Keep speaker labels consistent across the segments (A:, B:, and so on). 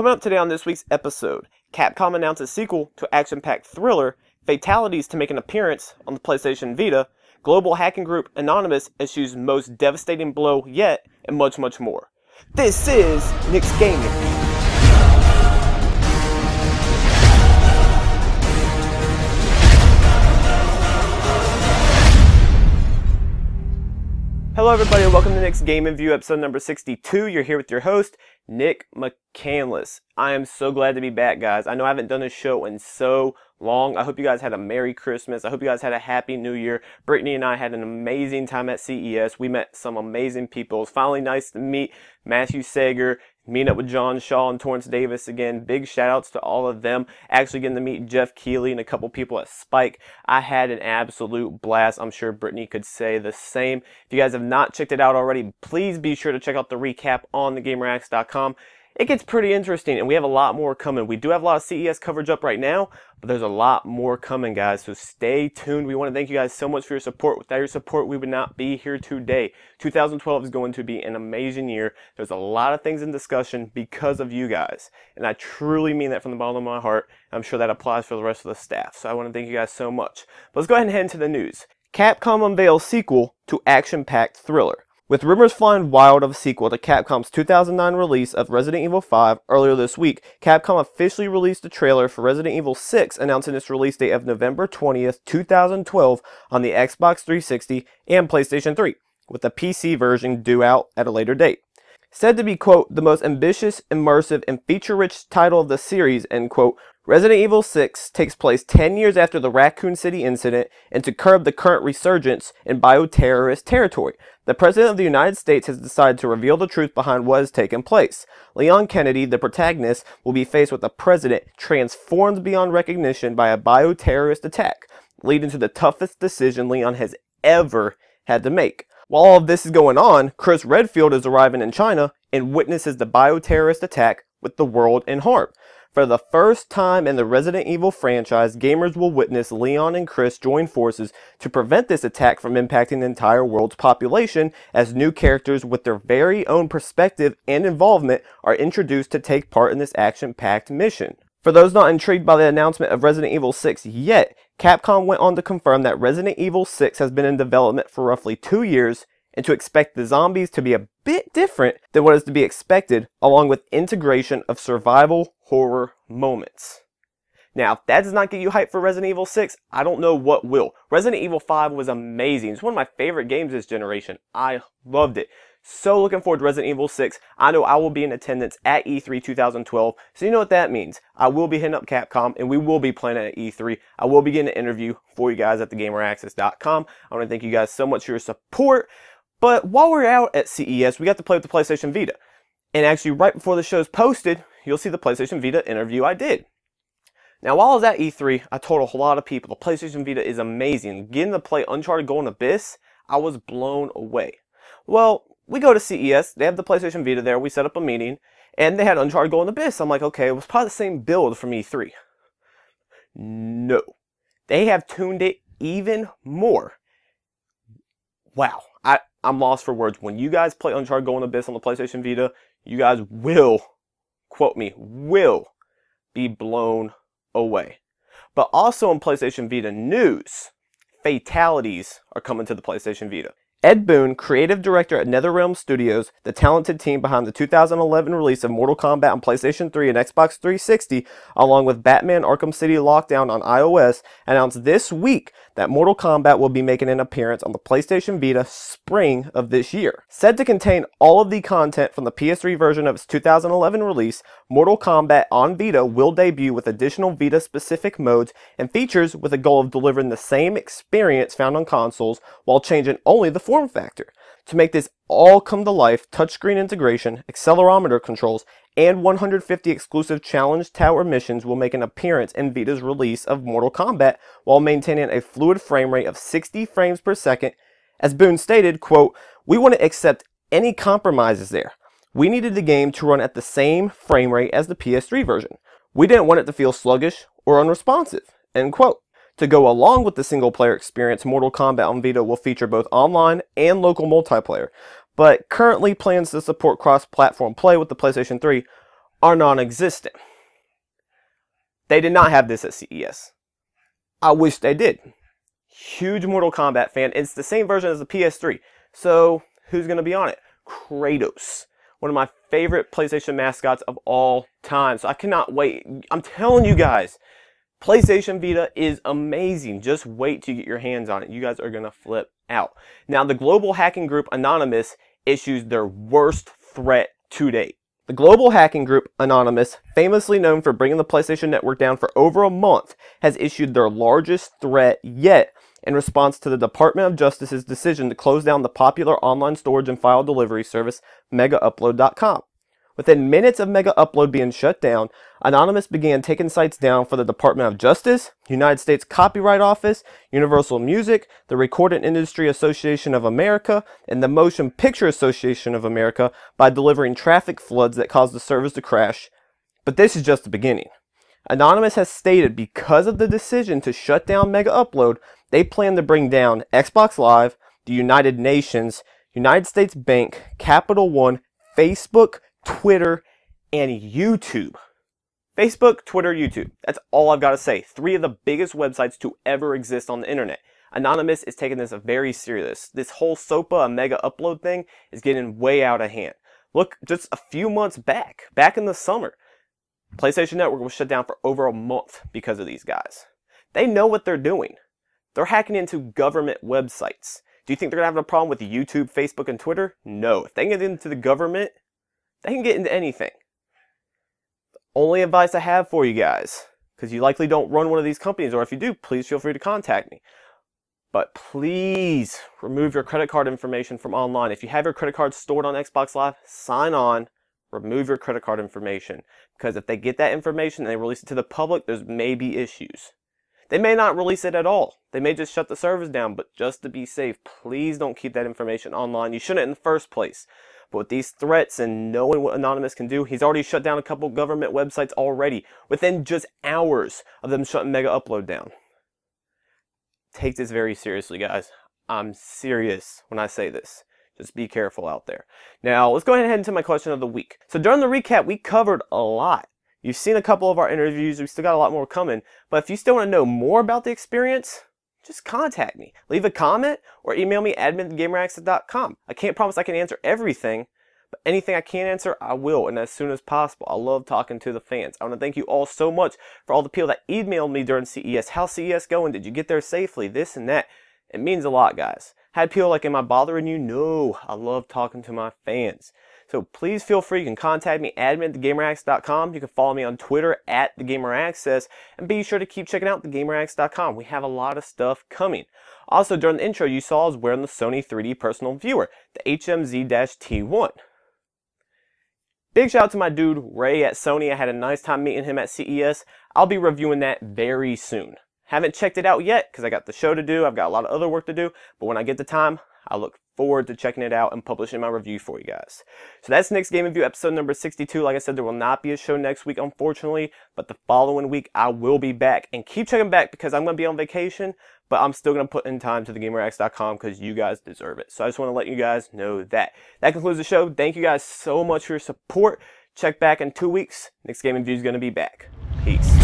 A: Coming up today on this week's episode, Capcom announced a sequel to action-packed thriller, fatalities to make an appearance on the PlayStation Vita, global hacking group Anonymous issues most devastating blow yet, and much, much more. This is Nick's Gaming. Hello everybody, welcome to Nick's Gaming View, episode number 62. You're here with your host, Nick McCandless. I am so glad to be back, guys. I know I haven't done a show in so long. I hope you guys had a Merry Christmas. I hope you guys had a Happy New Year. Brittany and I had an amazing time at CES. We met some amazing people. It was finally nice to meet Matthew Sager, meeting up with John Shaw and Torrance Davis again. Big shout outs to all of them. Actually getting to meet Jeff Keighley and a couple people at Spike. I had an absolute blast. I'm sure Brittany could say the same. If you guys have not checked it out already, please be sure to check out the recap on thegamerx.com. It gets pretty interesting, and we have a lot more coming. We do have a lot of CES coverage up right now, but there's a lot more coming, guys, so stay tuned. We want to thank you guys so much for your support. Without your support, we would not be here today. 2012 is going to be an amazing year. There's a lot of things in discussion because of you guys, and I truly mean that from the bottom of my heart. I'm sure that applies for the rest of the staff, so I want to thank you guys so much. But let's go ahead and head into the news. Capcom unveils sequel to action-packed thriller. With rumors flying wild of a sequel to Capcom's 2009 release of Resident Evil 5 earlier this week, Capcom officially released a trailer for Resident Evil 6 announcing its release date of November 20th, 2012 on the Xbox 360 and PlayStation 3, with the PC version due out at a later date. Said to be, quote, the most ambitious, immersive, and feature-rich title of the series, end quote, Resident Evil 6 takes place 10 years after the Raccoon City incident, and to curb the current resurgence in bioterrorist territory, the President of the United States has decided to reveal the truth behind what has taken place. Leon Kennedy, the protagonist, will be faced with a president transformed beyond recognition by a bioterrorist attack, leading to the toughest decision Leon has ever had to make. While all of this is going on, Chris Redfield is arriving in China and witnesses the bioterrorist attack with the world in harm. For the first time in the Resident Evil franchise, gamers will witness Leon and Chris join forces to prevent this attack from impacting the entire world's population, as new characters with their very own perspective and involvement are introduced to take part in this action-packed mission. For those not intrigued by the announcement of Resident Evil 6 yet, Capcom went on to confirm that Resident Evil 6 has been in development for roughly 2 years, and to expect the zombies to be a bit different than what is to be expected, along with integration of survival horror moments. Now, if that does not get you hyped for Resident Evil 6, I don't know what will. Resident Evil 5 was amazing. It's one of my favorite games this generation. I loved it. So looking forward to Resident Evil 6. I know I will be in attendance at E3 2012, so you know what that means. I will be hitting up Capcom, and we will be playing it at E3. I will be getting an interview for you guys at thegameraccess.com. I want to thank you guys so much for your support. But while we're out at CES, we got to play with the PlayStation Vita. And actually, right before the show's posted, you'll see the PlayStation Vita interview I did. Now, while I was at E3, I told a whole lot of people the PlayStation Vita is amazing. Getting to play Uncharted Golden Abyss, I was blown away. Well, we go to CES, they have the PlayStation Vita there, we set up a meeting, and they had Uncharted Golden Abyss. I'm like, okay, it was probably the same build from E3. No. They have tuned it even more. Wow. I'm lost for words. When you guys play Uncharted Golden Abyss on the PlayStation Vita, you guys will, quote me, will be blown away. But also in PlayStation Vita news, fatalities are coming to the PlayStation Vita. Ed Boon, creative director at NetherRealm Studios, the talented team behind the 2011 release of Mortal Kombat on PlayStation 3 and Xbox 360, along with Batman Arkham City Lockdown on iOS, announced this week that Mortal Kombat will be making an appearance on the PlayStation Vita spring of this year. Said to contain all of the content from the PS3 version of its 2011 release, Mortal Kombat on Vita will debut with additional Vita-specific modes and features with a goal of delivering the same experience found on consoles while changing only the form factor. To make this all come to life, touchscreen integration, accelerometer controls, and 150 exclusive challenge tower missions will make an appearance in Vita's release of Mortal Kombat while maintaining a fluid frame rate of 60 frames per second. As Boon stated, quote, we want to accept any compromises there. We needed the game to run at the same frame rate as the PS3 version. We didn't want it to feel sluggish or unresponsive, end quote. To go along with the single-player experience, Mortal Kombat on Vita will feature both online and local multiplayer, but currently plans to support cross-platform play with the PlayStation 3 are non-existent. They did not have this at CES. I wish they did. Huge Mortal Kombat fan. It's the same version as the PS3. So who's going to be on it? Kratos. One of my favorite PlayStation mascots of all time. So I cannot wait. I'm telling you guys, PlayStation Vita is amazing. Just wait to get your hands on it. You guys are going to flip out. Now, the global hacking group Anonymous issues their worst threat to date. The global hacking group Anonymous, famously known for bringing the PlayStation Network down for over a month, has issued their largest threat yet in response to the Department of Justice's decision to close down the popular online storage and file delivery service MegaUpload.com. Within minutes of MegaUpload being shut down, Anonymous began taking sites down for the Department of Justice, United States Copyright Office, Universal Music, the Recording Industry Association of America, and the Motion Picture Association of America by delivering traffic floods that caused the service to crash. But this is just the beginning. Anonymous has stated because of the decision to shut down MegaUpload, they plan to bring down Xbox Live, the United Nations, United States Bank, Capital One, Facebook, Twitter, and YouTube. Facebook, Twitter, YouTube. That's all I've got to say. 3 of the biggest websites to ever exist on the internet. Anonymous is taking this very serious. This whole SOPA and MegaUpload thing is getting way out of hand. Look, just a few months back in the summer, PlayStation Network was shut down for over a month because of these guys. They know what they're doing. They're hacking into government websites. Do you think they're going to have a problem with YouTube, Facebook, and Twitter? No. If they can get into the government, they can get into anything. The only advice I have for you guys, because you likely don't run one of these companies, or if you do, please feel free to contact me. But please remove your credit card information from online. If you have your credit card stored on Xbox Live, sign on, remove your credit card information. Because if they get that information and they release it to the public, there's maybe issues. They may not release it at all. They may just shut the servers down, but just to be safe, please don't keep that information online. You shouldn't in the first place. But with these threats and knowing what Anonymous can do, he's already shut down a couple government websites already within just hours of them shutting MegaUpload down. Take this very seriously, guys. I'm serious when I say this. Just be careful out there. Now, let's go ahead and head into my question of the week. So during the recap, we covered a lot. You've seen a couple of our interviews. We still got a lot more coming. But if you still want to know more about the experience, just contact me. Leave a comment or email me admin@gamerAccess.com. I can't promise I can answer everything, but anything I can answer, I will, and as soon as possible. I love talking to the fans. I want to thank you all so much for all the people that emailed me during CES. How's CES going? Did you get there safely? This and that. It means a lot, guys. Had people like, am I bothering you? No, I love talking to my fans. So please feel free. You can contact me, admin@thegameraccess.com. You can follow me on Twitter @thegameraccess. And be sure to keep checking out thegameraccess.com. We have a lot of stuff coming. Also, during the intro, you saw I was wearing the Sony 3D Personal Viewer, the HMZ-T1. Big shout out to my dude, Ray at Sony. I had a nice time meeting him at CES. I'll be reviewing that very soon. Haven't checked it out yet because I got the show to do. I've got a lot of other work to do. But when I get the time, I look forward to checking it out and publishing my review for you guys. So that's Nick's Game Review episode number 62. Like I said, there will not be a show next week, unfortunately. But the following week, I will be back. And keep checking back because I'm going to be on vacation. But I'm still going to put in time to thegameraccess.com because you guys deserve it. So I just want to let you guys know that. That concludes the show. Thank you guys so much for your support. Check back in 2 weeks. Nick's Game Review is going to be back. Peace.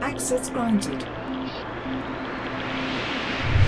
B: Access granted.